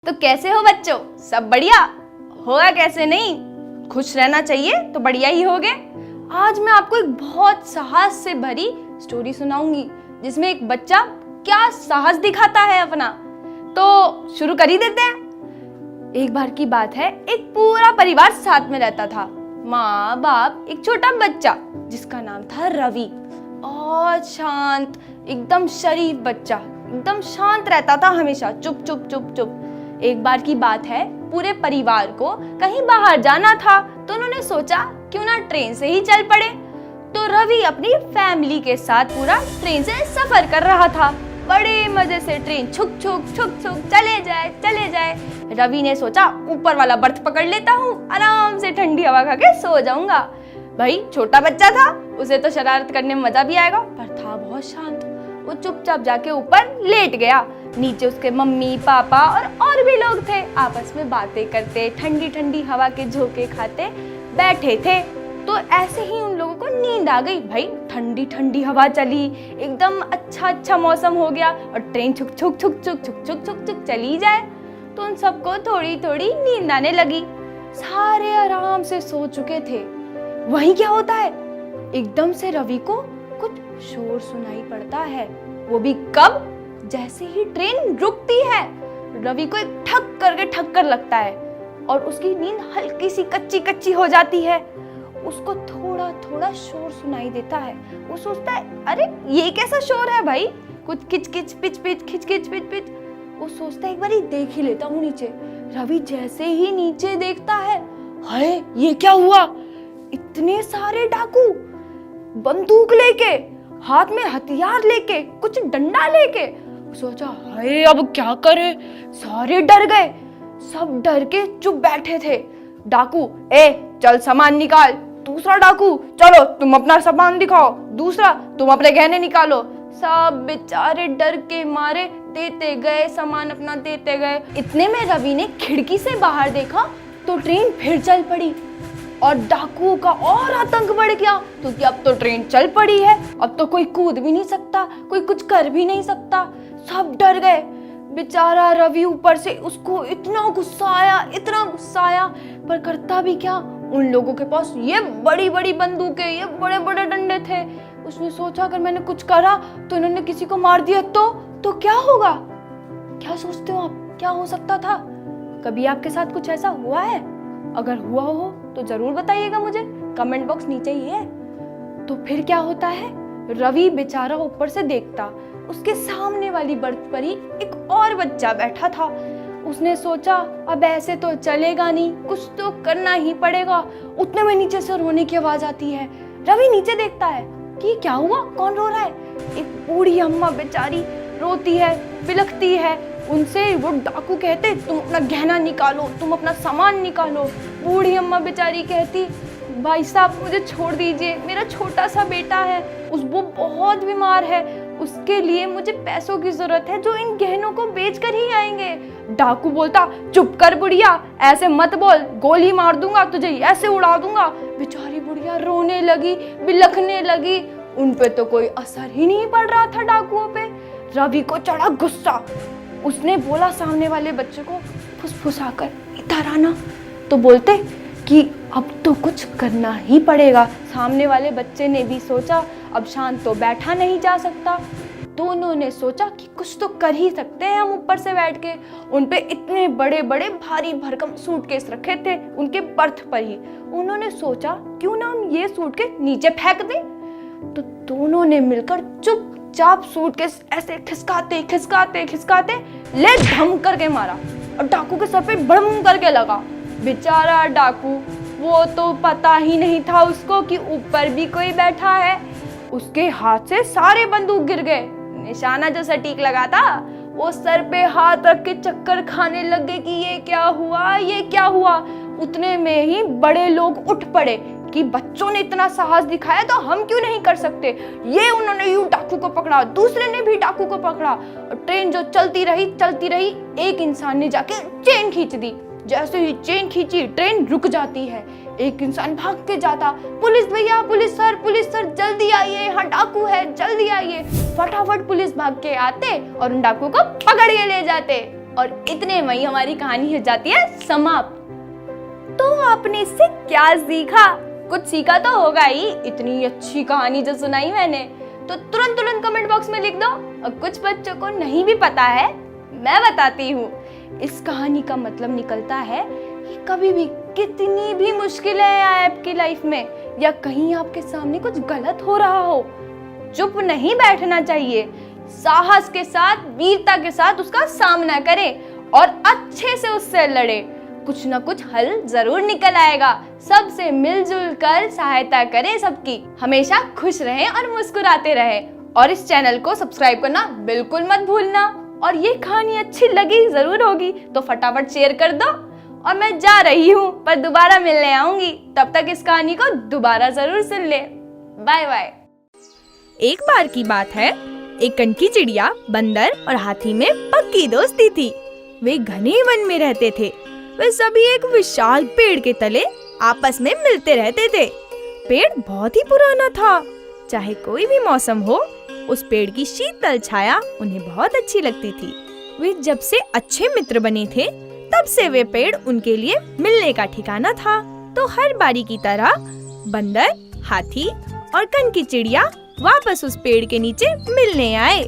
तो कैसे हो बच्चों, सब बढ़िया होगा? कैसे नहीं, खुश रहना चाहिए तो बढ़िया ही होगे। आज मैं आपको एक बहुत साहस से भरी स्टोरी सुनाऊंगी जिसमें एक बच्चा क्या साहस दिखाता है अपना। तो शुरू कर ही देते हैं। एक बार की बात है, एक पूरा परिवार साथ में रहता था। माँ बाप, एक छोटा बच्चा जिसका नाम था रवि। और शांत, एकदम शरीफ बच्चा, एकदम शांत रहता था हमेशा, चुप चुप चुप चुप। एक बार की बात है, पूरे परिवार को कहीं बाहर जाना था तो उन्होंने सोचा क्यों ना ट्रेन से ही चल पड़े। तो रवि अपनी फैमिली के साथ पूरा ट्रेन से सफर कर रहा था। बड़े मजे से ट्रेन छुक छुक छुक छुक चले जाए। रवि ने सोचा ऊपर वाला बर्थ पकड़ लेता हूँ, आराम से ठंडी हवा खा के सो जाऊंगा। भाई छोटा बच्चा था, उसे तो शरारत करने में मजा भी आएगा, पर था बहुत शांत। वो चुपचाप जाके ऊपर लेट गया। नीचे उसके मम्मी पापा और भी लोग थे, आपस में बातें करते, ठंडी ठंडी हवा के झोंके खाते बैठे थे। तो ऐसे ही उन लोगों को नींद आ गई। भाई ठंडी ठंडी हवा चली, एकदम अच्छा मौसम हो गया और ट्रेन छुक छुक छुक छुक छुक छुक छुक छुक चली जाए तो उन सबको थोड़ी थोड़ी नींद आने लगी। सारे आराम से सो चुके थे। वहीं क्या होता है, एकदम से रवि को कुछ शोर सुनाई पड़ता है। वो भी कब? जैसे ही ट्रेन रुकती है, रवि को एक ठक्कर लगता है और उसकी नींद हल्की सी कच्ची हो जाती है। उसको थोड़ा थोड़ा शोर सुनाई देता है। वो सोचता है, अरे ये कैसा शोर है भाई, कुछ किच किच पिच पिच खिच खिच पिच पिच। वो सोचता है एक बार देख ही लेता हूँ नीचे। रवि जैसे ही नीचे देखता है, हाय ये क्या हुआ, इतने सारे डाकू बंदूक लेके, हाथ में हथियार लेके, कुछ डंडा लेके। सोचा हाय अब क्या करे, सारे डर गए। सब डर के चुप बैठे थे। डाकू, ए चल सामान निकाल। दूसरा डाकू, चलो तुम अपना सामान दिखाओ। दूसरा, तुम अपने गहने निकालो। सब बेचारे डर के मारे देते गए, सामान अपना देते गए। इतने में रवि ने खिड़की से बाहर देखा तो ट्रेन फिर चल पड़ी और डाकुओं का और आतंक बढ़ गया, क्योंकि अब तो ट्रेन चल पड़ी है, अब तो कोई कूद भी नहीं सकता, कोई कुछ कर भी नहीं सकता। सब डर गए। बेचारा रवि, ऊपर से उसको इतना गुस्सा आया, पर करता भी क्या, उन लोगों के पास ये बड़ी बड़ी बंदूकें, ये बड़े बड़े डंडे थे। उसने सोचा अगर मैंने कुछ करा तो इन्होंने किसी को मार दिया तो क्या होगा? क्या सोचते हो आप, क्या हो सकता था? कभी आपके साथ कुछ ऐसा हुआ है? अगर हुआ हो तो जरूर बताइएगा मुझे, कमेंट बॉक्स नीचे ही है। तो फिर क्या होता है, रवि बेचारा ऊपर से देखता, उसके सामने वाली बर्थ पर ही एक और बच्चा बैठा था। उसने सोचा अब ऐसे तो चलेगा नहीं, कुछ तो करना ही पड़ेगा। उतने में नीचे से रोने की आवाज आती है। रवि नीचे देखता है कि क्या हुआ, कौन रो रहा है। एक बूढ़ी अम्मा बेचारी रोती है, बिलखती है। उनसे वो डाकू कहते, तुम अपना गहना निकालो, तुम अपना सामान निकालो। बूढ़ी अम्मा बेचारी कहती, भाई साहब मुझे छोड़ दीजिए, मेरा छोटा सा बेटा है, वो बहुत बीमार है, उसके लिए मुझे पैसों की जरूरत है जो इन गहनों को बेच कर ही आएंगे। डाकू बोलता, चुप कर बुढ़िया, ऐसे मत बोल, गोली मार दूंगा तुझे, ऐसे उड़ा दूंगा। बेचारी बुढ़िया रोने लगी, बिलखने लगी। उन पे तो कोई असर ही नहीं पड़ रहा था डाकुओं पे। रवि को चढ़ा गुस्सा। उसने बोला सामने वाले बच्चे को फुसफुसाकर, इधर आना। तो बोलते कि अब तो कुछ करना ही पड़ेगा। सामने वाले बच्चे ने भी सोचा अब शांत तो बैठा नहीं जा सकता। दोनों ने सोचा कि कुछ तो कर ही सकते हैं हम ऊपर से बैठ के। उन पे इतने बड़े बड़े भारी भरकम सूटकेस रखे थे उनके बर्थ पर ही। उन्होंने सोचा क्यों ना हम ये सूटकेस नीचे फेंक दें। तो दोनों ने मिलकर चुपचाप सूटकेस ऐसे खिसकाते ले धम करके मारा और डाकू के सर पे बड़म करके लगा। बेचारा डाकू, वो तो पता ही नहीं था उसको कि ऊपर भी कोई बैठा है। उसके हाथ से सारे बंदूक गिर गए। निशाना जो सटीक लगा था, वो सर पे हाथ रख के चक्कर खाने लग गए कि ये क्या हुआ। उतने में ही बड़े लोग उठ पड़े कि बच्चों ने इतना साहस दिखाया तो हम क्यों नहीं कर सकते। ये उन्होंने यूं डाकू को पकड़ा, दूसरे ने भी डाकू को पकड़ा और ट्रेन जो चलती रही, एक इंसान ने जाके चेन खींच दी। जैसे ही चेन खींची, ट्रेन रुक जाती है। एक इंसान भाग के जाता, पुलिस भैया, पुलिस सर जल्दी आइए, यहाँ डाकू है, जल्दी आइए। फटाफट पुलिस भाग के आते और उन डाकू को पकड़ के ले जाते। और इतने में ही हमारी कहानी हो जाती है समाप्त। तो आपने इससे क्या सीखा? कुछ सीखा तो होगा ही, इतनी अच्छी कहानी जो सुनाई मैंने। तो तुरंत कमेंट बॉक्स में लिख दो। और कुछ बच्चों को नहीं भी पता है, मैं बताती हूँ। इस कहानी का मतलब निकलता है कि कभी भी कितनी भी मुश्किलें आए आपकी लाइफ में, या कहीं आपके सामने कुछ गलत हो रहा हो, चुप नहीं बैठना चाहिए। साहस के साथ, वीरता के साथ उसका सामना करें और अच्छे से उससे लड़े। कुछ ना कुछ हल जरूर निकल आएगा। सबसे मिलजुल कर सहायता करें सबकी। हमेशा खुश रहें और मुस्कुराते रहें। और इस चैनल को सब्सक्राइब करना बिल्कुल मत भूलना। और ये कहानी अच्छी लगी जरूर होगी तो फटाफट शेयर कर दो। और मैं जा रही हूँ, पर दोबारा मिलने आऊंगी। तब तक इस कहानी को दोबारा जरूर सुन ले। Bye bye. एक बार की बात है, एक कनकी चिड़िया, बंदर और हाथी में पक्की दोस्ती थी। वे घने वन में रहते थे। वे सभी एक विशाल पेड़ के तले आपस में मिलते रहते थे। पेड़ बहुत ही पुराना था। चाहे कोई भी मौसम हो, उस पेड़ की शीतल छाया उन्हें बहुत अच्छी लगती थी। वे जब से अच्छे मित्र बने थे, तब से वे पेड़ उनके लिए मिलने का ठिकाना था। तो हर बारी की तरह बंदर, हाथी और कनकी चिड़िया वापस उस पेड़ के नीचे मिलने आए।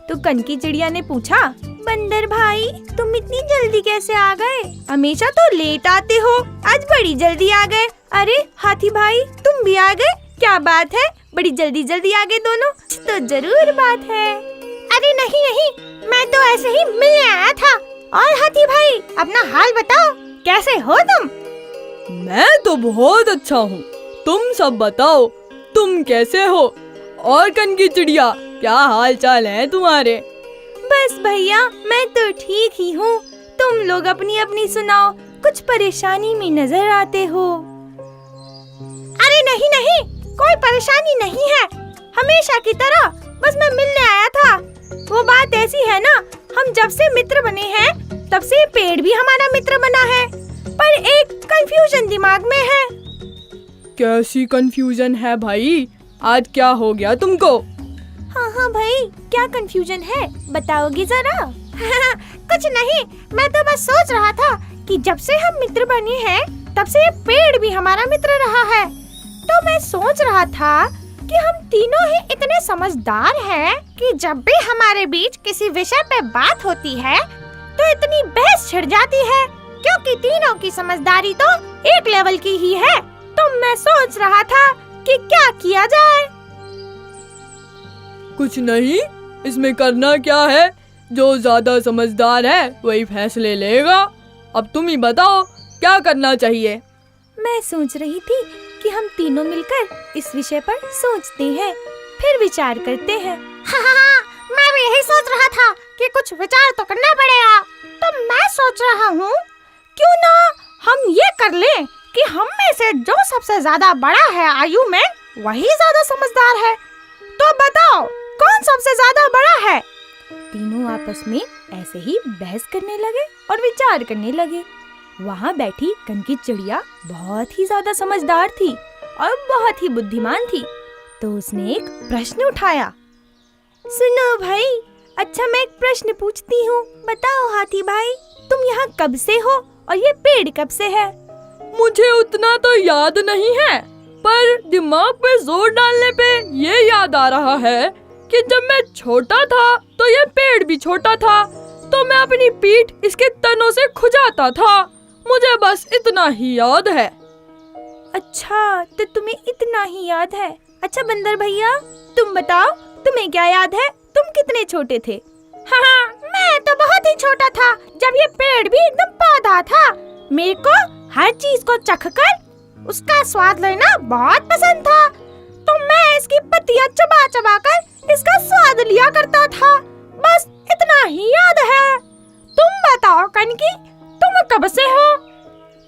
तो कनकी चिड़िया ने पूछा, बंदर भाई, तुम इतनी जल्दी कैसे आ गए? हमेशा तो लेट आते हो, आज बड़ी जल्दी आ गए। अरे हाथी भाई, तुम भी आ गए? क्या बात है, बड़ी जल्दी आ गए दोनों? तो जरूर बात है। अरे नहीं, मैं तो ऐसे ही मिलने आया था। और हाथी भाई, अपना हाल बताओ, कैसे हो तुम? मैं तो बहुत अच्छा हूँ। तुम सब बताओ, तुम कैसे हो? और कनकी चिड़िया, क्या हाल चाल है तुम्हारे? बस भैया, मैं तो ठीक ही हूँ। तुम लोग अपनी अपनी सुनाओ, कुछ परेशानी में नजर आते हो। अरे नहीं, कोई परेशानी नहीं है। हमेशा की तरह बस मैं मिलने आया था। वो बात ऐसी है ना, हम जब से मित्र बने हैं, तब से पेड़ भी हमारा मित्र बना है। पर एक कंफ्यूजन दिमाग में है। कैसी कंफ्यूजन है भाई? आज क्या हो गया तुमको? हाँ भाई, क्या कंफ्यूजन है, बताओगी जरा? कुछ नहीं, मैं तो बस सोच रहा था कि जब से हम मित्र बने हैं, तब से ये पेड़ भी हमारा मित्र रहा है। तो मैं सोच रहा था कि हम तीनों ही इतने समझदार हैं कि जब भी हमारे बीच किसी विषय पे बात होती है, तो इतनी बहस छिड़ जाती है, क्योंकि तीनों की समझदारी तो एक लेवल की ही है। तो मैं सोच रहा था कि क्या किया जाए। कुछ नहीं, इसमें करना क्या है? जो ज्यादा समझदार है वही फैसले लेगा। अब तुम ही बताओ, क्या करना चाहिए? मैं सोच रही थी कि हम तीनों मिलकर इस विषय पर सोचते हैं, फिर विचार करते हैं। हाँ, मैं भी यही सोच रहा था कि कुछ विचार तो करना पड़ेगा। तो मैं सोच रहा हूँ, क्यों ना हम ये कर लें कि हम में से जो सबसे ज्यादा बड़ा है आयु में, वही ज्यादा समझदार है। तो बताओ, कौन सबसे ज्यादा बड़ा है? तीनों आपस में ऐसे ही बहस करने लगे और विचार करने लगे। वहाँ बैठी कनकी चिड़िया बहुत ही ज्यादा समझदार थी और बहुत ही बुद्धिमान थी। तो उसने एक प्रश्न उठाया। सुनो भाई, अच्छा मैं एक प्रश्न पूछती हूँ, बताओ हाथी भाई, तुम यहाँ कब से हो और ये पेड़ कब से है? मुझे उतना तो याद नहीं है, पर दिमाग पे जोर डालने पे ये याद आ रहा है कि जब मैं छोटा था तो ये पेड़ भी छोटा था, तो मैं अपनी पीठ इसके तनों से खुजाता था। मुझे बस इतना ही याद है। अच्छा, तो तुम्हें इतना ही याद है। अच्छा बंदर भैया, तुम बताओ, तुम्हें क्या याद है, तुम कितने छोटे थे? हाँ, मैं तो बहुत ही छोटा था, जब ये पेड़ भी एकदम पौधा था। मेरे को हर चीज को चखकर उसका स्वाद लेना बहुत पसंद था, तो मैं इसकी पत्तियां चबा चबा कर इसका स्वाद लिया करता था। बस इतना ही याद है। तुम बताओ कनकी, तुम कब से हो?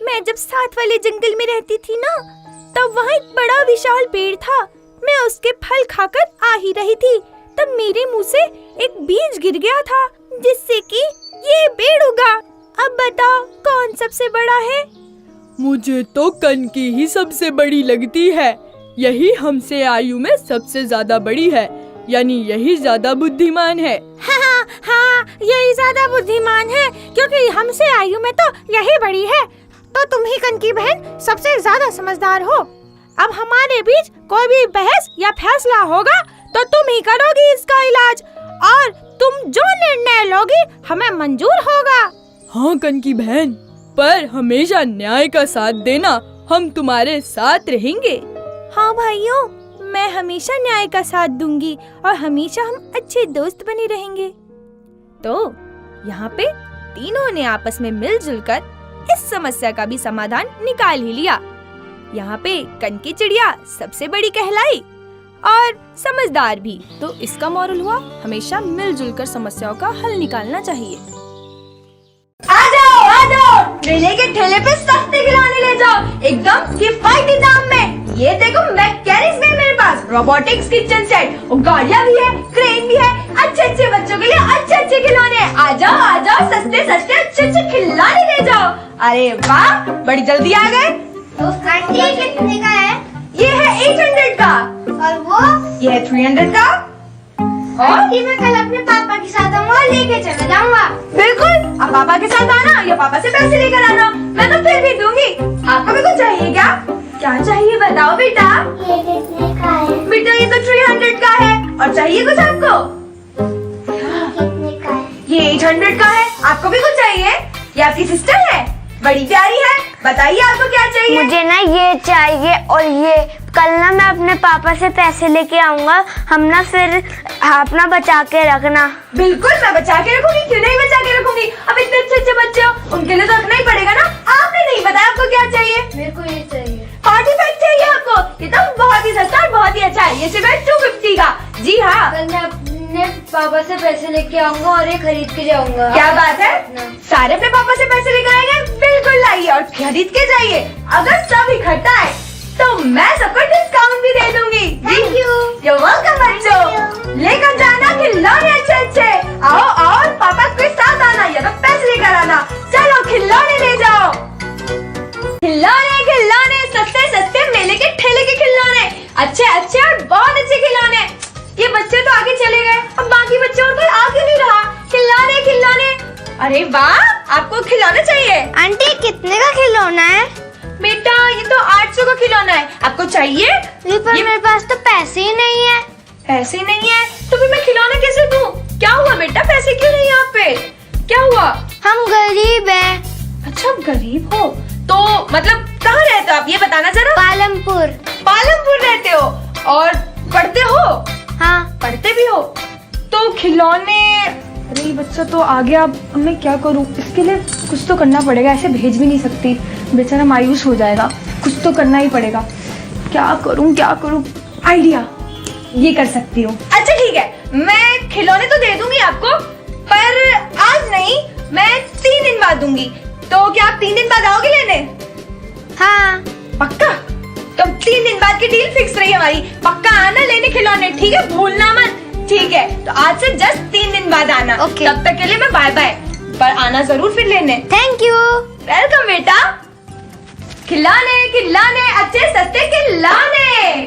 मैं जब साथ वाले जंगल में रहती थी ना, तब वहाँ एक बड़ा विशाल पेड़ था। मैं उसके फल खाकर आ ही रही थी, तब मेरे मुंह से एक बीज गिर गया था, जिससे कि ये पेड़ उगा। अब बताओ, कौन सबसे बड़ा है? मुझे तो कनकी ही सबसे बड़ी लगती है। यही हमसे आयु में सबसे ज्यादा बड़ी है। यानी यही ज्यादा बुद्धिमान है। हाँ हाँ, यही ज्यादा बुद्धिमान है, क्योंकि हमसे आयु में तो यही बड़ी है। तो तुम ही कनकी बहन सबसे ज्यादा समझदार हो। अब हमारे बीच कोई भी बहस या फैसला होगा तो तुम ही करोगी इसका इलाज, और तुम जो निर्णय लोगी हमें मंजूर होगा। हाँ कनकी बहन, पर हमेशा न्याय का साथ देना, हम तुम्हारे साथ रहेंगे। हाँ भाइयों, मैं हमेशा न्याय का साथ दूंगी और हमेशा हम अच्छे दोस्त बने रहेंगे। तो यहाँ पे तीनों ने आपस में मिलजुल कर इस समस्या का भी समाधान निकाल ही लिया। यहाँ पे कनकी चिड़िया सबसे बड़ी कहलाई और समझदार भी। तो इसका मोरल हुआ, हमेशा मिलजुल कर समस्याओं का हल निकालना चाहिए। आ जाओ, मेले के ठेले पे सस्ते खिलौने ले जाओ, एकदम किफायती दाम में। ये देखो मैकेनिक्स भी है मेरे पास, रोबोटिक्स किचन सेट और गाड़ियाँ भी है, क्रेन भी है, अच्छे बच्चों के लिए अच्छे खिलौने। आ जाओ, सस्ते अच्छे खिलौने ले जाओ। अरे वाह, बड़ी जल्दी आ गए। तो ये कितने का है? ये है 800 का। और वो? ये है 300 का। और मैं कल अपने पापा के साथ आऊंगा और लेके चला जाऊंगा। बिल्कुल, अब पापा के साथ आना या पापा से पैसे लेकर आना, मैं तो फिर भी दूंगी। आपको भी कुछ चाहिए क्या? क्या चाहिए बताओ बेटा। ये कितने का है? बेटा ये तो 300 का है। और चाहिए कुछ आपको? कितने का है? ये 800 का है। आपको भी कुछ चाहिए? ये आपकी सिस्टर है, बड़ी प्यारी है। बताइए आपको क्या चाहिए? मुझे ना ये चाहिए और ये। कल ना मैं अपने पापा से पैसे लेके आऊंगा, हम ना फिर अपना बचा के रखना। बिल्कुल, मैं बचा के रखूंगी, क्यों नहीं बचा के रखूंगी। अब इतने अच्छे बच्चे हो, उनके लिए तो रखना ही पड़ेगा ना। आपने नहीं बताया आपको क्या चाहिए? मेरे को ये चाहिए। पार्टी पैक चाहिए आपको? ये तो बहुत ही सस्ता और बहुत ही अच्छा है। ये सिर्फ 250 का। जी हाँ, कल मैं अपने पापा से पैसे लेके आऊंगा और ये खरीद के जाऊंगा। क्या बात है, सारे अपने पापा से पैसे लेकर आएंगे? बिल्कुल लाइए और खरीद के जाइए। अगर सब इकट्ठा है तो मैं सबको डिस्काउंट भी दे दूंगी। Thank you. You're welcome बच्चों। लेकर जाना खिलौने अच्छे। आओ पापा के साथ आना या तो पैसे लेकर आना। चलो खिलौने ले जाओ। खिलौने सस्ते मेले के ठेले के खिलौने, अच्छे और बहुत अच्छे खिलौने। ये बच्चे तो आगे चले गए, अब बाकी बच्चे और कोई आगे नहीं रहा। खिलौने। अरे वाह, आपको खिलौना चाहिए? आंटी कितने का खिलौना है? बेटा ये तो 800 का खिलौना है। आपको चाहिए? पर मेरे पास तो पैसे ही नहीं है। पैसे नहीं है तो फिर मैं खिलौना कैसे दूं? क्या हुआ बेटा, पैसे क्यों नहीं है आप पे? क्या हुआ? हम गरीब हैं। अच्छा, आप गरीब हो तो मतलब कहाँ रहते हो आप, ये बताना जरा। पालमपुर रहते हो और पढ़ते हो? हाँ। पढ़ते भी हो तो खिलौने। अरे ये बच्चा तो आ गया, अब मैं क्या करूं? इसके लिए कुछ तो करना पड़ेगा, ऐसे भेज भी नहीं सकती, बेचारा मायूस हो जाएगा। कुछ तो करना ही पड़ेगा। क्या करूं? आइडिया, ये कर सकती हूँ। अच्छा ठीक है, मैं खिलौने तो दे दूंगी आपको, पर आज नहीं, मैं 3 दिन बाद दूंगी। तो क्या आप 3 दिन बाद आओगे लेने? हाँ। पक्का? तो 3 दिन बाद की डील फिक्स रही हमारी। पक्का आना लेने खिलौने, ठीक है? भूलना मत। ठीक है, तो आज से जस्ट 3 दिन बाद आना। ओके। तब तक के लिए मैं बाय बाय, पर आना जरूर फिर लेने। Thank you. वेलकम बेटा। खिलौने, अच्छे सस्ते खिलौने।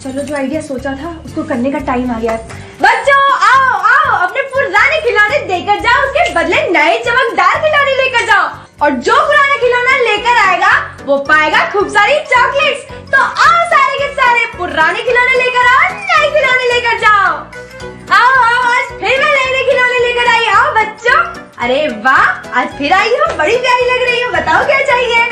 चलो, जो आइडिया सोचा था उसको करने का टाइम आ गया। बच्चों आओ, अपने पुराने खिलौने देकर जाओ, उसके बदले नए चमकदार खिलौने लेकर जाओ। और जो पुराना खिलौना लेकर आएगा वो पाएगा खूब सारी चॉकलेट्स। तो आओ सारे के सारे पुराने खिलौने लेकर आओ, नए खिलौने लेकर जाओ। आओ, आज फिर मैं नए खिलौने लेकर आई। आओ बच्चों। अरे वाह, आज फिर आई हो, बड़ी प्यारी लग रही हो। बताओ क्या चाहिए?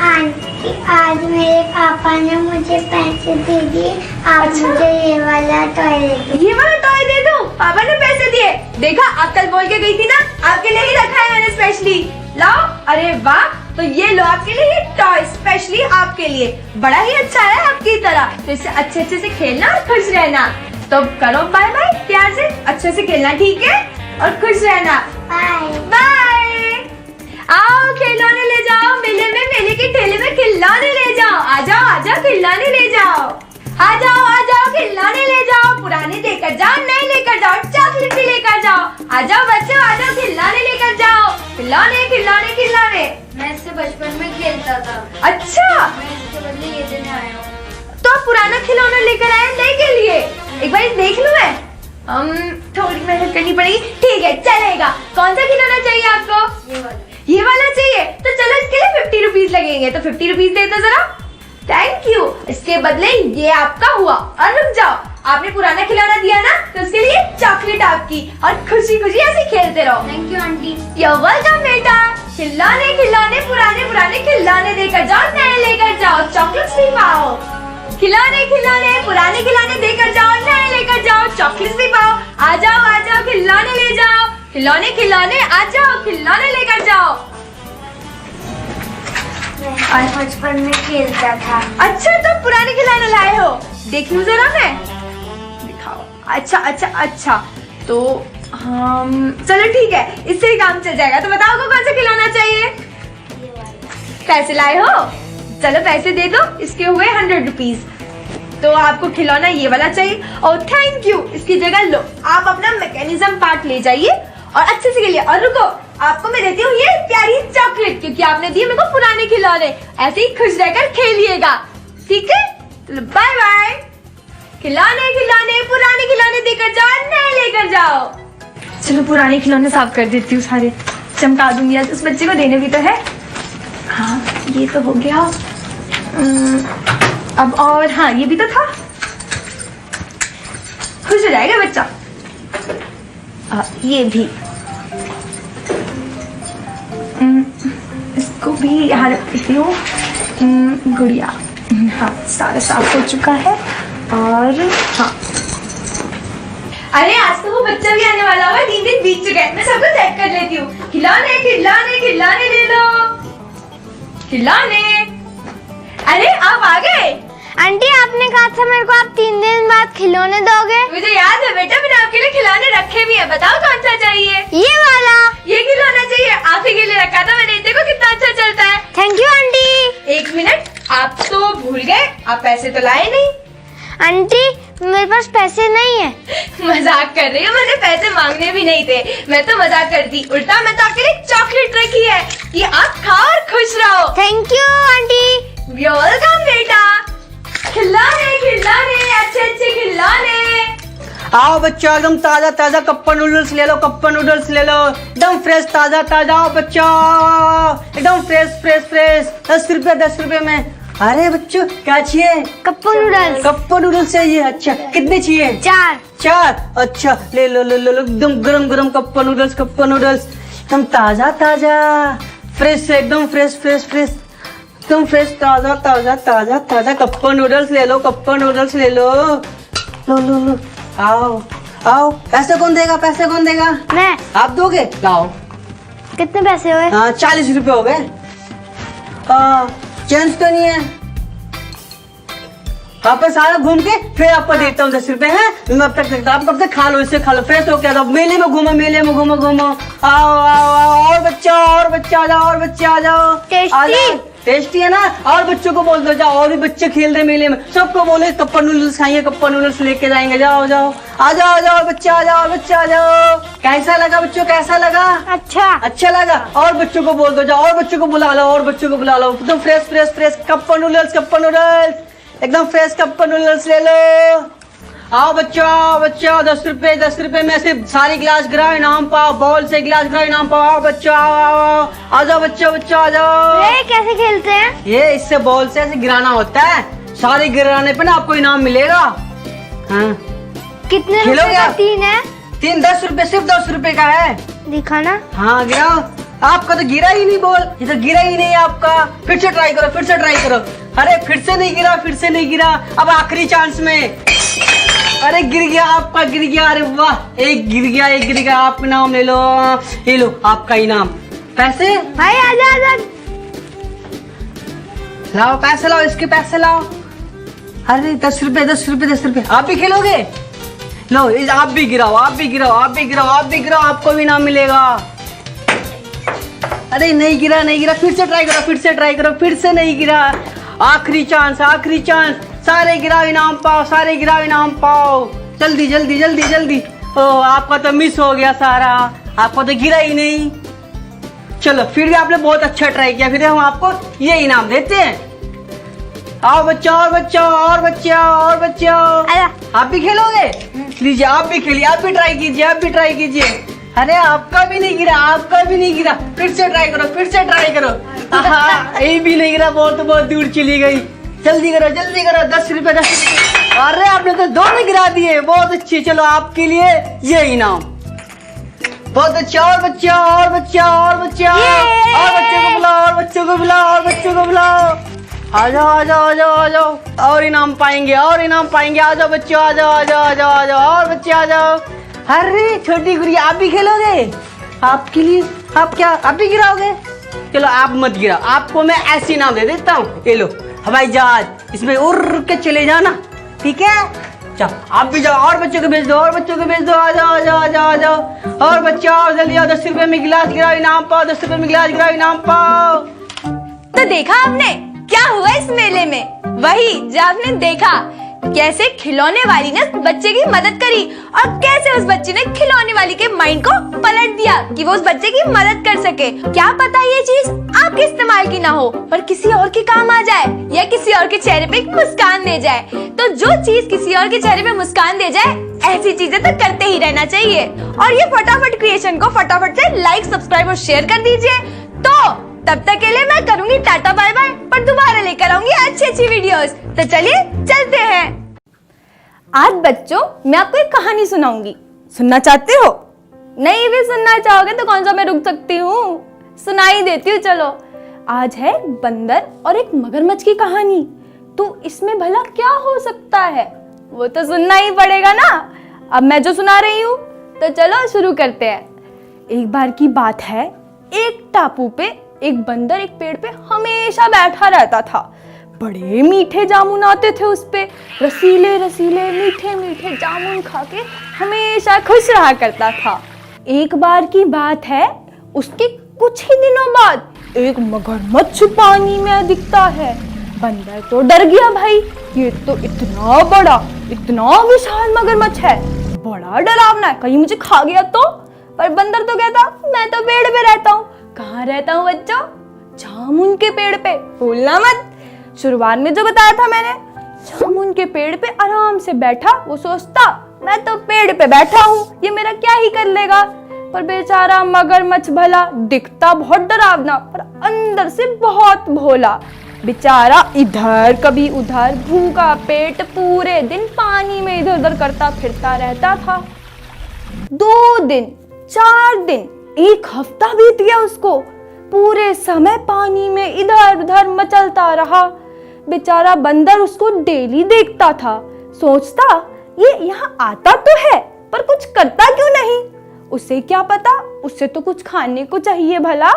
आंटी, आज मेरे पापा ने मुझे पैसे दे दिए, आप मुझे ये वाला टॉय दे दो। ये वाला टॉय दे दूं? पापा ने पैसे दिए? देखा, आप कल बोल के गई थी ना, आपके लिए ही रखा है मैंने स्पेशली। लाओ। अरे वाह, तो ये लो आपके लिए ये टॉय, स्पेशली आपके लिए। बड़ा ही अच्छा है आपकी तरह, तो इससे अच्छे से खेलना और खुश रहना। तो करो बाय बाय, प्यार से अच्छे से खेलना, ठीक है? और खुश रहना। बाय। आओ खिलौने ले जाओ, मेले के ठेले में खिलौने ले जाओ। आ जाओ खिलौने ले जाओ। आ जाओ खिलौने ले जाओ। पुराने लेकर जाओ, नए लेकर जाओ, चॉकलेट भी लेकर जाओ। आ जाओ बच्चों, आ जाओ खिलौने लेकर जाओ। खिलौने। मैं इससे बचपन में खेलता था। अच्छा, मैं इसके बदले ये देने आया हूँ। तो आप पुराना खिलौना लेकर आए नए के लिए? एक बार देख लूं मैं? थोड़ी मेहनत करनी पड़ेगी। ठीक है, चलेगा। कौन सा खिलौना चाहिए आपको? ये वाला चाहिए? तो चलो इसके लिए 50 रुपीज लगेंगे, तो 50 रुपीज दे दो जरा। Thank you. इसके बदले ये आपका हुआ। और रुक जाओ, आपने पुराना खिलौना दिया ना, तो उसके लिए चॉकलेट आपकी, और खुशी खुशी ऐसे खेलते रहो। Thank you aunty. You're welcome बेटा। खिलौने खिलौने पुराने पुराने खिलौने देकर जाओ, नए लेकर जाओ, चॉकलेट्स भी पाओ। खिलौने खिलौने पुराने खिलौने देकर जाओ, नए लेकर जाओ, चॉकलेट्स भी पाओ। आ जाओ खिलौने ले जाओ। खिलौने खिलौने आ जाओ, खिलौने लेकर जाओ। मैं बचपन में खेलता था। अच्छा, तो पुराने खिलौने लाए हो? देख लूं जरा मैं। दिखाओ। अच्छा, तो हम चलो ठीक है, इससे ही काम चल जाएगा। तो बताओ को कौन सा खिलौना चाहिए? पैसे लाए हो? चलो पैसे दे दो, इसके हुए 100 रुपीज। तो आपको खिलौना ये वाला चाहिए। और थैंक यू। इसकी जगह लो, आप अपना मैकेनिज्म पार्ट ले जाइए और अच्छे से खेलिए। और रुको, आपको मैं देती हूँ ये प्यारी चॉकलेट, क्योंकि आपने दिए मेरे को पुराने खिलौने। ऐसे ही खुश रहकर खेलिएगा, ठीक है? चलो बाय बाय। खिलौने खिलौने पुराने खिलौने देकर जाओ, नए लेकर जाओ। चलो पुराने खिलौने साफ कर देती हूँ, सारे चमका दूंगी। आज उस बच्चे को देने भी तो है। हाँ, ये तो हो गया। अब और हाँ, ये भी तो था। खुश हो जाएगा बच्चा। ये भी। इसको भी यहाँ रखती हूँ। गुड़िया, हाँ सारा साफ हो चुका है। और हाँ, अरे आज तो वो बच्चा भी आने वाला हुआ, 3 दिन बीत चुके हैं। मैं सबको चेक कर लेती हूँ। खिलौने खिलौने खिलौने ले लो, खिलौने। अरे आप आ गए? आंटी आपने कहा था मेरे को आप 3 दिन बाद खिलौने दोगे। मुझे याद है बेटा, मैंने आपके लिए खिलौने रखे भी हैं। बताओ कौन सा चाहिए? ये वाला। ये खिलौना चाहिए? आप ही के लिए रखा था मैंने। देखो कितना अच्छा चलता है। Thank you aunty. 1 मिनट, आप तो भूल गए, आप पैसे तो लाए नहीं। आंटी मेरे पास पैसे नहीं है। मजाक कर रही हो? मुझे पैसे मांगने भी नहीं थे, मैं तो मजाक करती। उल्टा मैं तो आपके लिए चॉकलेट रखी है कि आप खाओ और खुश रहो। Thank you aunty. वेलकम बेटा। खिलौने खिलौने अच्छे खिलौने। आओ बच्चों, एकदम ताजा ताजा कप्पा नूडल्स ले लो, कप्पा नूडल्स ले लो, एकदम फ्रेश ताजा ताजा। आओ बच्चों, एकदम फ्रेश। 10 रुपए में। अरे बच्चों क्या चाहिए? Kappa noodles. कप्पा नूडल्स चाहिए? अच्छा, कितने चाहिए? 4। अच्छा, ले लो एकदम गरम कप्पा नूडल्स एकदम ताजा फ्रेश, एकदम फ्रेश एकदम फ्रेश ताजा कप्पा नूडल्स ले लो, कप्पा नूडल्स ले लो। लो आओ। पैसे कौन देगा? मैं। आप दोगे? लाओ। कितने पैसे हुए? 40 रुपए हो गए। चेंज तो नहीं है। आप सारा घूम के फिर आपको देता हूँ 10 रुपए है। मैं अब तक देखता, आप कब से खा लो, इससे खा लो, फ्रेश हो क्या? मेले में घूमो। आओ और बच्चा आ जाओ। टेस्टी है ना? और बच्चों को बोल दो, जाओ और भी बच्चे खेल रहे मेले में, सबको बोले कप्पा नूडल्स खाएंगे, कप्पा नूडल्स लेके जाएंगे। जाओ आ जाओ बच्चा आ जाओ। कैसा लगा बच्चों, कैसा लगा? अच्छा लगा? और बच्चों को बोल दो, जाओ और बच्चों को बुला लो, एकदम फ्रेश कप्पा नूडल्स एकदम फ्रेश कप्पा नूडल्स ले लो। आओ बच्चों 10 रुपए में सिर्फ सारी गिलास गिराओ, इनाम पाओ, बॉल से गिलास गिराओ, इनाम पाओ। आओ बच्चों, आओ आ जाओ बच्चों आ जाओ। ये कैसे खेलते हैं? ये इससे बॉल से ऐसे गिराना होता है, सारे गिराने पे ना आपको इनाम मिलेगा। हाँ, कितने खेलोगे रुपए का? आप? 3 है। 10 रुपए, सिर्फ 10 रुपए का है। दिखाना। हाँ गिराओ। आपका तो गिरा ही नहीं बॉल, ये तो गिरा ही नहीं आपका। फिर से ट्राई करो। अरे फिर से नहीं गिरा। अब आखिरी चांस में। अरे गिर गया। अरे वाह, एक गिर गया। आप इनाम ले लो, ये लो आपका इनाम। पैसे भाई आजा। लाओ, पैसे लाओ, इसके पैसे लाओ। अरे 10 रुपए। आप भी खेलोगे? लो, आप भी गिराओ, आपको भी इनाम मिलेगा। अरे नहीं गिरा। फिर से ट्राई करो। फिर से नहीं गिरा। आखिरी चांस। सारे गिराओ, इनाम पाओ। जल्दी। ओ, आपका तो मिस हो गया सारा, आपको तो गिरा ही नहीं। चलो, फिर भी आपने बहुत अच्छा ट्राई किया, फिर हम आपको ये इनाम देते हैं। आओ बच्चा और बच्चा और बच्चा और बच्चा। आप भी खेलोगे? लीजिए आप भी खेलिए, आप भी ट्राई कीजिए, आप भी ट्राई कीजिए। अरे आपका भी नहीं गिरा, आपका भी नहीं गिरा, फिर से ट्राई करो, फिर से ट्राई करो। ये भी नहीं गिरा, बहुत दूर चली गई। जल्दी करो जल्दी करो, 10 रुपए 10 रुपए। अरे आपने तो दोनों गिरा दिए, बहुत अच्छी। चलो आपके लिए ये इनाम। बहुत अच्छा, और बच्चा और बच्चा और बच्चा और बच्चों को बुलाओ, और बच्चों को बुलाओ, और बच्चों को बुलाओ। आ जाओ आ जाओ आ जाओ आ जाओ, और इनाम पाएंगे, और इनाम पाएंगे। आ जाओ बच्चों, आ जाओ आ जाओ आ जाओ आ जाओ, और बच्चे आ जाओ। अरे छोटी गुड़िया आप भी खेलोगे? आपके लिए आप भी गिराओगे? चलो आप मत गिराओ, आपको मैं ऐसे इनाम दे देता हूँ। ये लो हवाई जहाज, इसमें उड़ के चले जाना, ठीक है? चलो आप भी जाओ, और बच्चों को भेज दो, और बच्चों को भेज दो। आ जाओ आ जाओ आ जाओ आ जाओ, और बच्चा और जल्दी आओ। 10 रुपए में गिलास गिराओ, इनाम पाओ। 10 रुपए में गिलास गिराओ, इनाम पाओ। तो देखा आपने क्या हुआ इस मेले में? वही जो आपने देखा, कैसे खिलौने वाली ने बच्चे की मदद करी और कैसे उस बच्चे ने खिलौने वाली के माइंड को पलट दिया कि वो उस बच्चे की मदद कर सके। क्या पता ये चीज आपके इस्तेमाल की ना हो पर किसी और के काम आ जाए या किसी और के चेहरे पे एक मुस्कान दे जाए। तो जो चीज किसी और के चेहरे पे मुस्कान दे जाए, ऐसी चीजें तो करते ही रहना चाहिए। और ये फटाफट क्रिएशन को फटाफट से लाइक, सब्सक्राइब और शेयर कर दीजिए। तो तब तक के लिए मैं करूंगी टाटा बाय बाय, पर दोबारा लेकर आऊंगी अच्छी वीडियोस। तो चलिए चलते हैं। आज बच्चों मैं आपको एक कहानी सुनाऊंगी, सुनना चाहते हो? नहीं भी सुनना चाहोगे तो कौन सा मैं रुक सकती हूँ, सुना ही देती हूँ। चलो, आज है बंदर और एक मगरमच्छ की कहानी। तो इसमें भला क्या हो सकता है वो तो सुनना ही पड़ेगा ना। अब मैं जो सुना रही हूँ, तो चलो शुरू करते हैं। एक बार की बात है, एक टापू पे एक बंदर एक पेड़ पे हमेशा बैठा रहता था। बड़े मीठे जामुन आते थे उस पे, रसीले रसीले मीठे मीठे जामुन खा के हमेशा खुश रहा करता था। एक बार की बात है, उसके कुछ ही दिनों बाद एक मगरमच्छ पानी में दिखता है। बंदर तो डर गया, भाई ये तो इतना बड़ा इतना विशाल मगरमच्छ है, बड़ा डरावना है, कहीं मुझे खा गया तो। पर बंदर तो कहता मैं तो पेड़ पे रहता हूँ। कहाँ रहता हूँ बच्चों? जामुन के पेड़ पे, भूलना मत। शुरुआत में जो बताया था मैंने, जामुन के पेड़ पे आराम से बैठा। वो सोचता मैं तो पेड़ पे बैठा हूँ, ये मेरा क्या ही कर लेगा। पर बेचारा मगरमच्छ भला दिखता बहुत डरावना पर अंदर से बहुत भोला। बेचारा इधर कभी उधर भूखा पेट पूरे दिन पानी में इधर उधर करता फिरता रहता था। 2 दिन 4 दिन 1 हफ्ता बीत गया उसको। पूरे समय पानी में इधर उधर मचलता रहा। बेचारा बंदर उसको डेली देखता था, सोचता ये यहाँ आता तो है पर कुछ करता क्यों नहीं। उसे क्या पता, उससे तो कुछ खाने को चाहिए भला।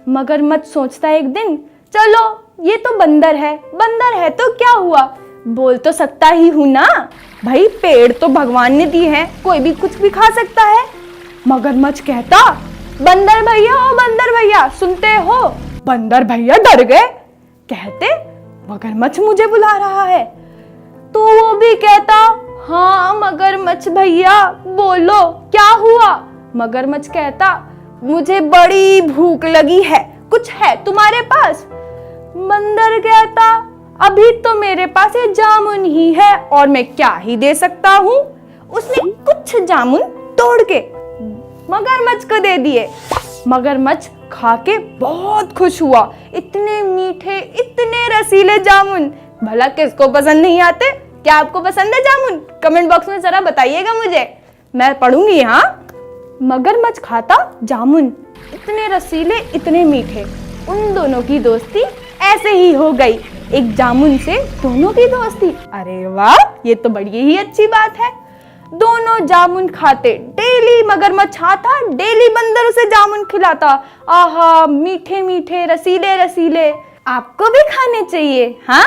मगरमच्छ सोचता एक दिन, चलो ये तो बंदर है तो क्या हुआ, बोल तो सकता ही हूँ ना भाई, पेड़ तो भगवान ने दिए हैं, कोई भी कुछ भी खा सकता है। मगरमच्छ कहता बंदर भैया, ओ बंदर भैया सुनते हो। बंदर भैया डर गए, कहते मगरमच्छ मुझे बुला रहा है। तो वो भी कहता हाँ मगरमच्छ भैया बोलो क्या हुआ। मगरमच्छ कहता मुझे बड़ी भूख लगी है, कुछ है तुम्हारे पास। बंदर कहता अभी तो मेरे पास ये जामुन ही है और मैं क्या ही दे सकता हूँ। उसने कुछ जामुन तोड़ के मगरमच्छ को दे दिए। मगरमच्छ खा के बहुत खुश हुआ, इतने मीठे इतने रसीले जामुन, भला किसको पसंद नहीं आते। क्या आपको पसंद है जामुन? कमेंट बॉक्स में जरा बताइएगा मुझे, मैं पढ़ूंगी। हाँ, मगरमच्छ खाता जामुन, इतने रसीले इतने मीठे। उन दोनों की दोस्ती ऐसे ही हो गई, एक जामुन से दोनों की दोस्ती। अरे वाह, ये तो बड़ी ही अच्छी बात है। दोनों जामुन खाते, डेली मगरमच्छ आता, डेली बंदर उसे जामुन खिलाता। आहा, मीठे मीठे रसीले रसीले, आपको भी खाने चाहिए। हाँ,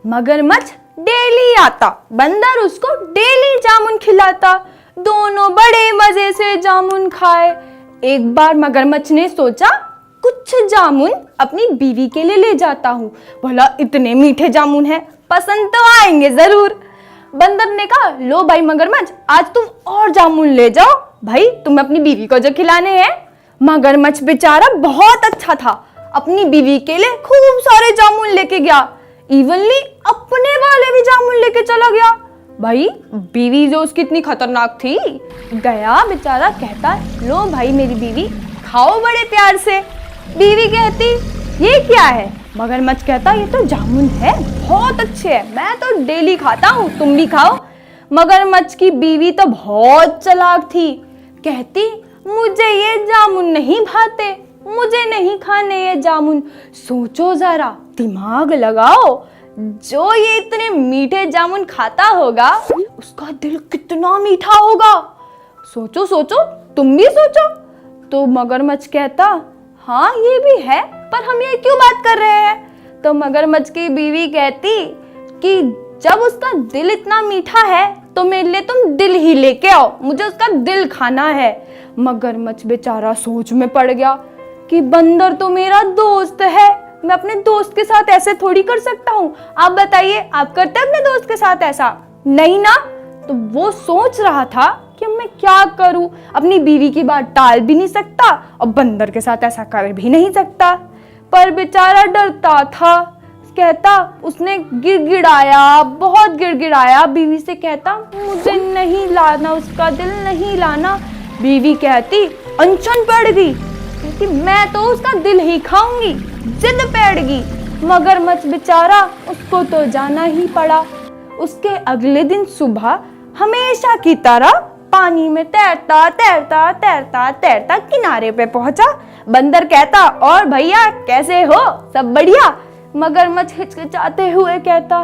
मगरमच्छ डेली आता, बंदर उसको डेली जामुन खिलाता। दोनों बड़े मजे से जामुन खाए। एक बार मगरमच्छ ने सोचा कुछ जामुन अपनी बीवी के लिए ले जाता हूँ, भला इतने मीठे जामुन हैं, पसंद तो आएंगे जरूर। बंदर ने कहा लो भाई मगरमच्छ, आज तुम और जामुन ले जाओ भाई, तुम अपनी बीवी को जो खिलाने हैं। मगरमच्छ बेचारा बहुत अच्छा था, अपनी बीवी के लिए खूब सारे जामुन लेके गया। इवनली अपने वाले भी जामुन लेके चला गया। भाई बीवी जो उसकी इतनी खतरनाक थी, गया बेचारा, कहता लो भाई मेरी बीवी खाओ बड़े प्यार से। बीवी कहती ये क्या है? मगरमच्छ कहता ये तो जामुन है, बहुत अच्छे है, मैं तो डेली खाता हूँ, तुम भी खाओ। मगरमच्छ की बीवी तो बहुत चालाक थी, कहती मुझे ये जामुन नहीं भाते, मुझे नहीं खाने ये जामुन। सोचो जरा, दिमाग लगाओ, जो ये इतने मीठे जामुन खाता होगा उसका दिल कितना मीठा होगा। सोचो सोचो, तुम भी सोचो। तो मगरमच्छ कहता हाँ ये भी है, पर हम ये क्यों बात कर रहे हैं? तो मगरमच्छ की बीवी कहती कि जब उसका दिल इतना मीठा है तो मेरे लिए तुम दिल ही लेके आओ, मुझे उसका दिल खाना है। मगरमच्छ बेचारा सोच में पड़ गया कि बंदर तो मेरा दोस्त है, मैं अपने दोस्त के साथ ऐसे थोड़ी कर सकता हूँ। आप बताइए, आप करते हैं अपने दोस्त के साथ ऐसा? नहीं ना। तो वो सोच रहा था कि मैं क्या करूं, अपनी बीवी की बात टाल भी नहीं सकता और बंदर के साथ ऐसा कर भी नहीं सकता। पर बेचारा डरता था, कहता उसने गिड़गिड़ाया, बहुत गिड़गिड़ाया, बीवी से कहता मुझे नहीं लाना, उसका दिल नहीं लाना। बीवी कहती अनशन पड़ गई, कहती मैं तो उसका दिल ही खाऊंगी, जिद पड़ गई। मगरमच्छ बेचारा, उसको तो जाना ही पड़ा। उसके अगले दिन सुबह हमेशा की तरह पानी में तैरता तैरता तैरता तैरता किनारे पे पहुंचा। बंदर कहता और भैया कैसे हो, सब बढ़िया? मगरमच्छ हिचकिचाते हुए कहता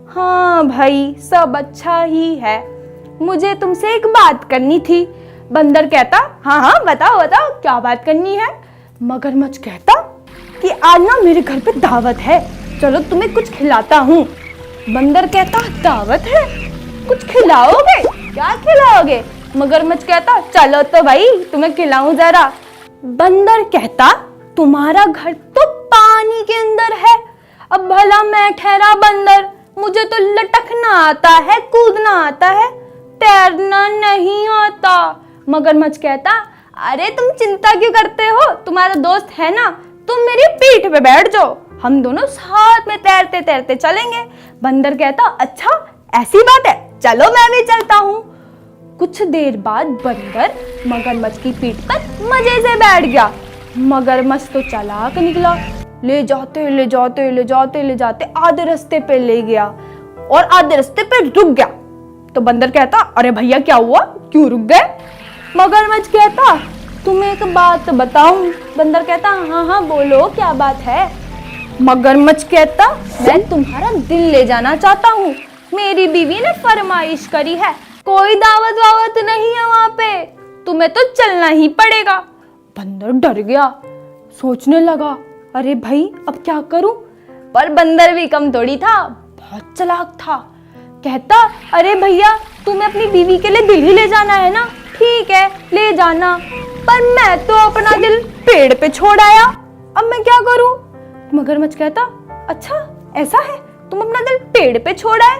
हाँ भाई सब अच्छा ही है, मुझे तुमसे एक बात करनी थी। बंदर कहता हाँ हाँ बताओ बताओ क्या बात करनी है? मगरमच्छ कहता कि आज ना मेरे घर पे दावत है, चलो तुम्हें कुछ खिलाता हूँ। बंदर कहता दावत है, कुछ खिलाओगे? क्या खिलाओगे? मगरमच्छ कहता चलो तो भाई तुम्हें खिलाऊं जरा। बंदर कहता तुम्हारा घर तो पानी के अंदर है, अब भला मैं ठहरा बंदर, मुझे तो लटकना आता है, कूदना आता है, तैरना नहीं आता। मगरमच्छ कहता अरे तुम चिंता क्यों करते हो, तुम्हारा दोस्त है ना, तुम मेरी पीठ पे बैठ जाओ, हम दोनों साथ में तैरते तैरते चलेंगे। बंदर कहता अच्छा ऐसी बात है, चलो मैं भी चलता हूँ। कुछ देर बाद बंदर मगरमच्छ की पीठ पर मजे से बैठ गया। मगरमच्छ तो चालाक निकला, ले जाते ले जाते ले जाते ले जाते आधे रास्ते पे ले गया और आधे रास्ते पे रुक गया। तो बंदर कहता अरे भैया क्या हुआ, क्यों रुक गए? मगरमच्छ कहता तुम्हें एक बात बताऊं? बंदर कहता हाँ हाँ बोलो क्या बात है? मगरमच्छ कहता मैं तुम्हारा दिल ले जाना चाहता हूँ, मेरी बीवी ने फरमाइश करी है, कोई दावत वावत नहीं है वहां पे, तुम्हें तो चलना ही पड़ेगा। बंदर डर गया, सोचने लगा अरे भाई अब क्या करूं? पर बंदर भी कम थोड़ी था, बहुत चालाक था। कहता अरे भैया तुम्हें अपनी बीवी के लिए दिल ही ले जाना है ना, ठीक है ले जाना, पर मैं तो अपना दिल पेड़ पे छोड़ आया, अब मैं क्या करूं? मगरमच्छ कहता अच्छा ऐसा है, तुम अपना दिल पेड़ पे छोड़ आए?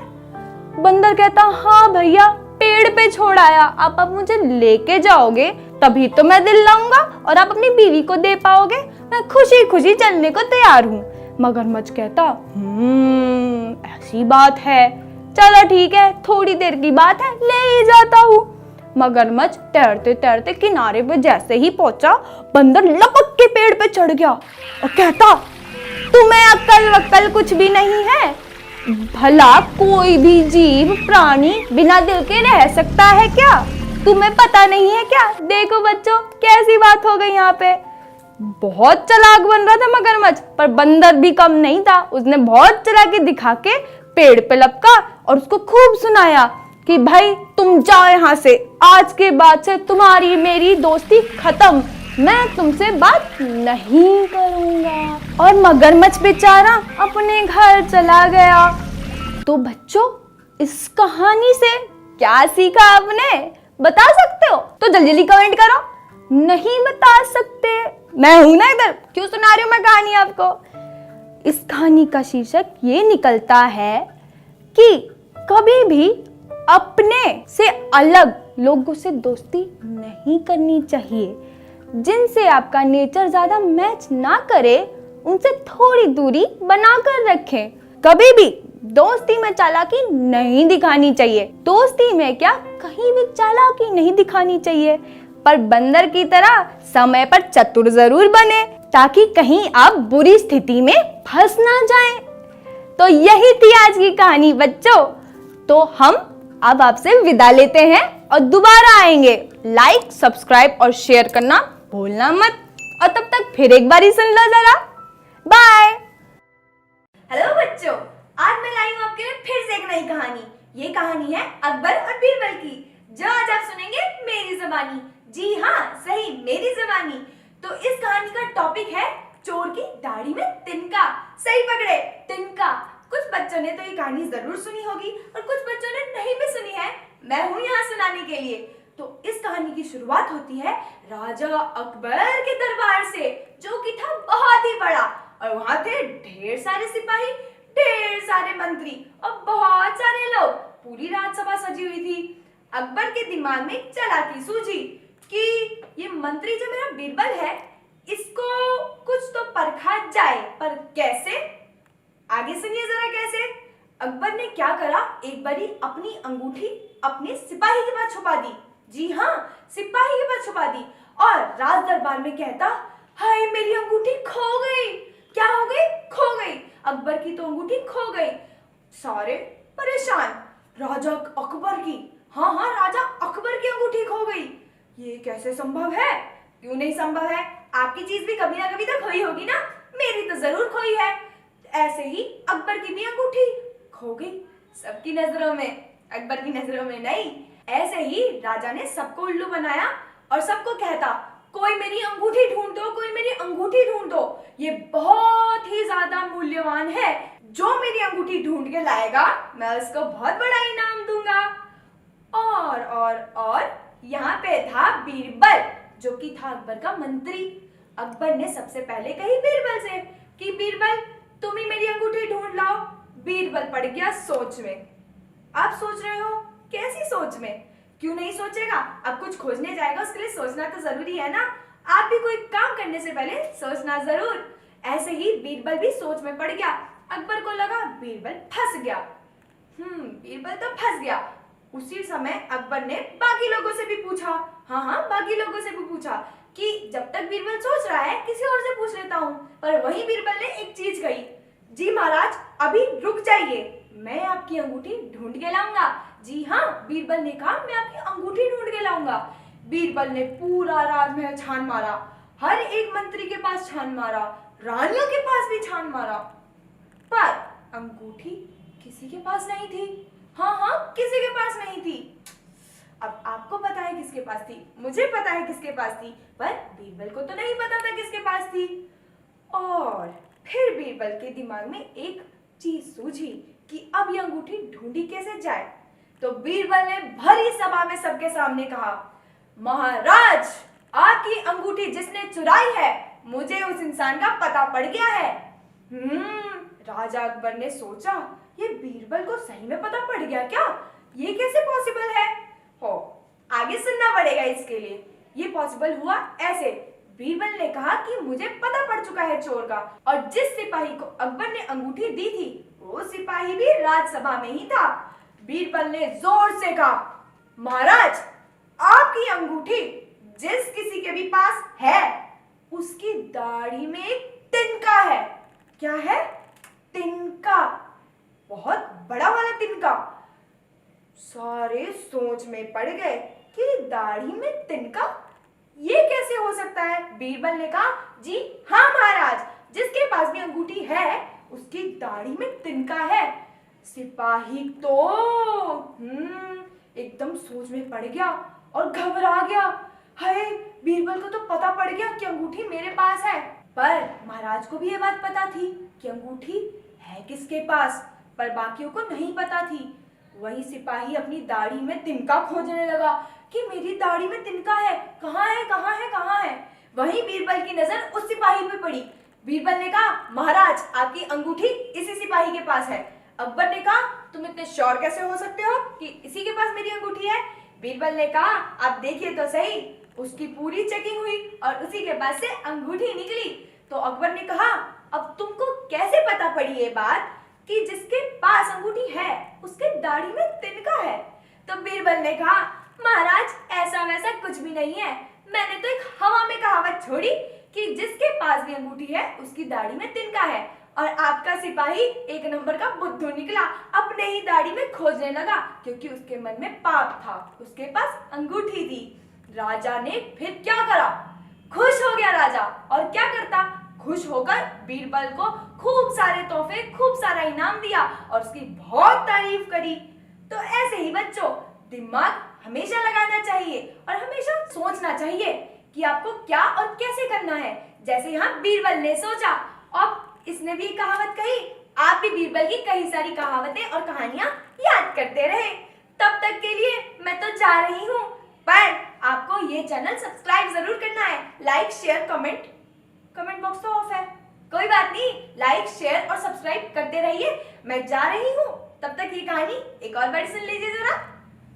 बंदर कहता हाँ भैया पेड़ पे छोड़ आया, आप अब मुझे लेके जाओगे तभी तो मैं दिल लाऊंगा और आप अपनी बीवी को दे पाओगे, मैं खुशी खुशी चलने को तैयार हूँ। मगरमच्छ कहता ऐसी बात है, चलो ठीक है थोड़ी देर की बात है, ले ही जाता हूँ। मगरमच्छ तैरते तैरते किनारे पे जैसे ही पहुंचा, बंदर लपक के पेड़ पे चढ़ गया और कहता तुम्हें अक्ल वक्ल कुछ भी नहीं है, भला कोई भी जीव प्राणी बिना दिल के रह सकता है क्या? तुम्हें पता नहीं है क्या? देखो बच्चों कैसी बात हो गई यहाँ पे। बहुत चालाक बन रहा था मगरमच्छ, पर बंदर भी कम नहीं था, उसने बहुत चालाकी दिखा के पेड़ पे लपका और उसको खूब सुनाया कि भाई तुम जाओ यहाँ से, आज के बाद से तुम्हारी मेरी दोस्ती खत्म, मैं तुमसे बात नहीं करूंगा। और मगरमच्छ बेचारा अपने घर चला गया। तो बच्चों इस कहानी से क्या सीखा आपने, बता सकते हो? तो जल्दी जल्दी कमेंट करो। नहीं बता सकते, मैं हूं ना इधर, क्यों सुना रही हूं मैं कहानी आपको? इस कहानी का शीर्षक ये निकलता है कि कभी भी अपने से अलग लोगों से दोस्ती नहीं करनी चाहिए। जिनसे आपका नेचर ज्यादा मैच ना करे उनसे थोड़ी दूरी बनाकर रखें। कभी भी दोस्ती में चालाकी नहीं दिखानी चाहिए। दोस्ती में क्या, कहीं भी चालाकी नहीं दिखानी चाहिए, पर बंदर की तरह समय पर चतुर जरूर बने, ताकि कहीं आप बुरी स्थिति में फंस ना जाएं। तो यही थी आज की कहानी बच्चों। तो हम अब आपसे विदा लेते हैं और दोबारा आएंगे। लाइक, सब्सक्राइब और शेयर करना भूलना मत। और तब तक फिर एक बारी सुन लो जरा। बाय। हेलो बच्चों, आज मैं लाई हूँ आपके लिए फिर से एक नई कहानी। ये कहानी है अकबर और बीरबल की, जो आज आप सुनेंगे मेरी ज़बानी। जी हाँ, सही, मेरी ज़बानी। तो इस कहानी का टॉपिक है चोर की दाढ़ी में तिनका। सही पकड़े, तिनका। कुछ बच्चों ने तो ये कहानी जरूर सुनी होगी और कुछ बच्चों ने नहीं भी सुनी है। मैं हूँ यहाँ सुनाने के लिए। तो इस कहानी की शुरुआत होती है राजा अकबर के दरबार से, जो कि था बहुत ही बड़ा, और वहां थे ढेर सारे सिपाही, ढेर सारे मंत्री और बहुत सारे लोग। पूरी राजसभा सजी हुई थी। अकबर के दिमाग में एक चालाकी सूझी कि ये मंत्री जो मेरा बीरबल है, इसको कुछ तो परखा जाए, पर कैसे? आगे सुनिए जरा कैसे। अकबर ने क्या करा, एक बारी अपनी अंगूठी अपने सिपाही के पास छुपा दी। जी हाँ, सिपाही के पास छुपा दी और राज दरबार में कहता, हाय मेरी अंगूठी खो गई। क्या हो गई? खो गई। अकबर की तो अंगूठी खो गई। सारे परेशान। राजा अकबर की, हाँ हाँ, राजा अकबर की अंगूठी खो गई। ये कैसे संभव है? क्यों नहीं संभव है? आपकी चीज भी कभी ना कभी तो खोई होगी ना। मेरी तो जरूर खोई है। ऐसे ही अकबर की भी अंगूठी खो गई, सबकी नजरों में, अकबर की नजरों में नहीं। ऐसे ही राजा ने सबको उल्लू बनाया और सबको कहता, कोई मेरी अंगूठी ढूंढ दो, कोई मेरी अंगूठी ढूंढ दो। ये बहुत ही ज्यादा मूल्यवान है। जो मेरी अंगूठी ढूंढ के लाएगा, मैं उसको बहुत बड़ा इनाम दूंगा। और यहाँ पे था बीरबल, जो कि था अकबर का मंत्री। अकबर ने सबसे पहले कही बीरबल से कि बीरबल, तुम ही मेरी अंगूठी ढूंढ लाओ। बीरबल पड़ गया सोच में। आप सोच रहे हो, कैसी सोच में? क्यों नहीं सोचेगा? अब कुछ खोजने जाएगा, उसके लिए सोचना तो जरूरी है ना। आप भी कोई काम करने से पहले सोचना जरूर। ऐसे ही बीरबल भी सोच में पड़ गया। अकबर को लगा बीरबल फंस गया। बीरबल तो फंस गया। उसी समय अकबर ने बाकी लोगों से भी पूछा, हाँ, बाकी लोगों से भी पूछा कि जब तक बीरबल सोच रहा है, किसी और से पूछ लेता हूँ। पर वहीं बीरबल ने एक चीज कही, जी महाराज, अभी रुक जाइए, मैं आपकी अंगूठी ढूंढ के लाऊंगा। जी हाँ, बीरबल ने कहा, मैं आपकी अंगूठी ढूंढ के लाऊंगा। बीरबल ने पूरा राजमहल छान मारा, हर एक मंत्री के पास छान मारा, रानियों के पास भी छान मारा, पर अंगूठी किसी के पास नहीं थी। हाँ, किसी के पास नहीं थी। अब आपको पता है किसके पास थी, मुझे पता है किसके पास थी, पर बीरबल को तो नहीं पता था किसके पास थी। और फिर बीरबल के दिमाग में एक चीज सूझी कि अब ये अंगूठी ढूंढी कैसे जाए। तो बीरबल ने भरी सभा में सबके सामने कहा, महाराज, आपकी अंगूठी जिसने चुराई है, मुझे उस इंसान का पता पड़ गया है। राजा अकबर ने सोचा, ये बीरबल को सही में पता पड़ गया क्या? ये कैसे पॉसिबल है? आगे सुनना पड़ेगा इसके लिए। ये पॉसिबल हुआ ऐसे। बीरबल ने कहा कि मुझे पता पड़ चुका है चोर का, और जिस सिपाही को अकबर ने अंगूठी दी थी, वो सिपाही भी राजसभा में ही था। बीरबल ने जोर से कहा, महाराज, आपकी अंगूठी जिस किसी के भी पास है, उसकी दाढ़ी में एक तिनका है। क्या है? तिनका, बहुत बड़ा वाला तिनका। सारे सोच में पड़ गए कि दाढ़ी में तिनका, ये कैसे हो सकता है? बीरबल ने कहा, जी हाँ महाराज, जिसके पास भी अंगूठी है, उसकी दाढ़ी में तिनका है। सिपाही तो एकदम सोच में पड़ गया और घबरा गया। हाय, बीरबल को तो पता पड़ गया कि अंगूठी मेरे पास है, पर महाराज को भी ये बात पता थी कि अंगूठी है किसके पास, पर बाकियों को नहीं पता थी। वही सिपाही अपनी दाढ़ी में तिनका खोजने लगा कि मेरी दाढ़ी में तिनका है, कहाँ है, कहाँ है, कहाँ है। वहीं बीरबल की नजर उस सिपाही पे पड़ी। बीरबल ने कहा, महाराज, आपकी अंगूठी इसी सिपाही के पास है। अकबर ने कहा, तुम इतने श्योर कैसे हो सकते हो कि इसी के पास मेरी अंगूठी है? बीरबल ने कहा, आप देखिए तो सही। उसकी पूरी चेकिंग हुई और उसी के पास से अंगूठी निकली। तो अकबर ने कहा, अब तुमको कैसे पता पड़ी ये बात कि जिसके पास अंगूठी है उसके दाढ़ी में तिनका है। तो बीरबल ने कहा, महाराज ऐसा वैसा कुछ भी नहीं है, मैंने तो एक हवा में कहावत छोड़ी कि जिसके पास भी अंगूठी है उसकी दाढ़ी में तिनका है। और आपका सिपाही एक नंबर का बुद्धू निकला, अपने ही दाढ़ी में खोजने लगा क्योंकि उसके मन में पाप था, उसके पास अंगूठी थी। राजा ने फिर क्या करा? खुश हो गया राजा, और क्या करता? खुश होकर बीरबल को खूब सारे तोहफे, खूब सारा इनाम दिया और उसकी बहुत तारीफ करी। तो ऐसे ही बच्चों, दिमाग हमेशा लगाना चाहिए और हमेशा सोचना चाहिए कि आपको क्या और कैसे करना है। जैसे यहाँ बीरबल ने सोचा और इसने भी कहावत कही, आप भी बीरबल की कई सारी कहावतें और कहानियां याद करते रहे। तब तक के लिए मैं तो जा रही हूँ, पर आपको ये चैनल सब्सक्राइब जरूर करना है। लाइक शेयर कमेंट बॉक्स तो ऑफ है, कोई बात नहीं, लाइक शेयर और सब्सक्राइब करते रहिए। मैं जा रही हूँ, तब तक ये कहानी एक और बार सुन लीजिए जरा।